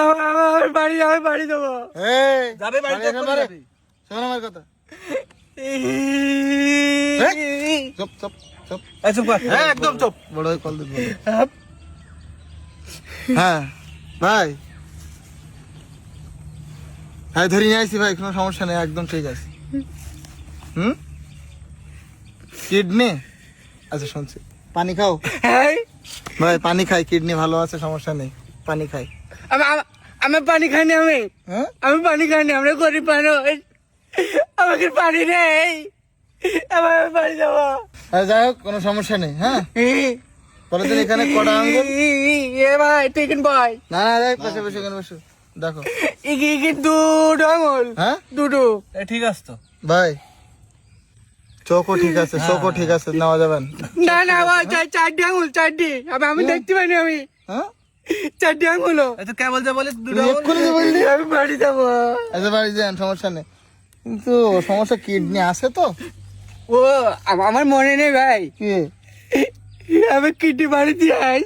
আমার বাড়ি দেবো। যাবে বাড়িতে শোন আমার কথা। চুপ চুপ চুপ চুপ কর, একদম চুপ। বড় ভাই কল দিবো। হ্যাঁ ভাই, হ্যাঁ ধরে নিয়ে আসছি ভাই, কোনো সমস্যা নেই, একদম ঠিক আছে। কিডনি আচ্ছা শুনছি, পানি খাও ভাই, পানি খাই, কিডনি ভালো আছে, সমস্যা নেই, পানি খাই। আমি পানি খাইনি, হ্যাঁ আমি পানি খাইনি, আমরা গরিব মানুষ, আমাকে পানি নেই, আমার বাড়ি যাবো। যাই হোক কোনো সমস্যা নেই। হ্যাঁ বলেছেন এখানে কটা আঙ্গুল? এ ভাই তুই কিন ভাই, না না দেখ বসে বসে কেন বসে দেখো, দুটো আঙুল, হ্যাঁ দুটো। ঠিক আছে তো ভাই, চোখও ঠিক আছে, চোখও ঠিক আছে, নেওয়া যাবেন। না না ভাই, চারটি আঙুল, চারটি, আমি দেখতে পাইনি, আমি হ্যাঁ চারটি আঙুল। কে বলতে বলে দুটো এক্ষুনি যে বললি আমি বাড়ি যাবো। আচ্ছা বাড়ি যান, সমস্যা নেই, কিন্তু সমস্যা কিডনি আছে তো। ও আমার মনে নেই ভাই, কি আমি কিডনি বাড়িতে আস,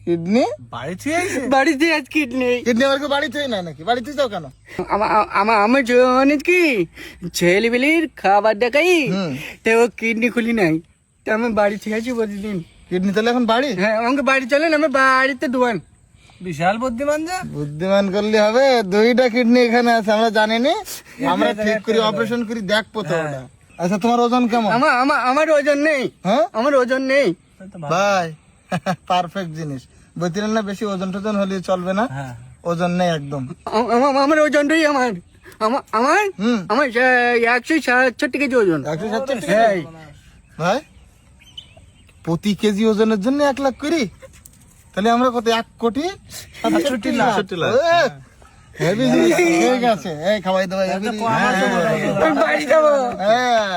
কিডনি? বাড়িতে বাড়িতে আজ কিডনি। কিডনি আমার কি বাড়িতেই না নাকি? বাড়িতে যাও কেন? আমার জন্য কি ছেলেবেলির খাবার দেখাই, হুম। তো ও কিডনি খুলি নাই, তো আমি বাড়ি থেকে আছি প্রতিদিন। কিডনি তাহলে এখন বাড়ি? হ্যাঁ আমাকে বাড়ি চলেন, আমি বাড়িতে ডুবান। বিশাল বুদ্ধিমান যা। বুদ্ধিমান করলে হবে, দুইটা কিডনি এখানে আছে, আমরা জানি না, আমরা ঠিক করি, অপারেশন করি, দেখবো তো ওটা। আচ্ছা তোমার ওজন কেমন? আমার ওজন নেই, হ্যাঁ আমার ওজন নেই ভাই, পারফেক্ট জিনিস, বুঝলেন না? বেশি ওজন টোজন হলে চলবে না, হ্যাঁ ওজন নেই একদম। আমার ওজনটাই আমার 167 কেজি ওজন। 167 হ্যাঁ ভাই, প্রতি কেজি ওজনের জন্য 1 লাখ করি, তাহলে আমরা কত, 1,67,00,000। হেভি জিনিস, ঠিক আছে, এই খাওয়াই দেওয়া আমি বাড়ি যাবো। হ্যাঁ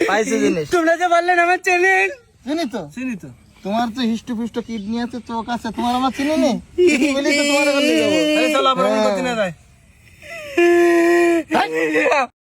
পাইছে জিনিস, তোমরা যে বললেন আমার চেনেন, চিনি তো, চিনি তো। তোমার তো হিষ্টপুষ্ট কিডনি আছে, চোখ আছে, তোমার আমার চিনি নি, চিনি বলেই তো তোমার কাছে যাবো। চলো আমরা অন্য দিনে যাই।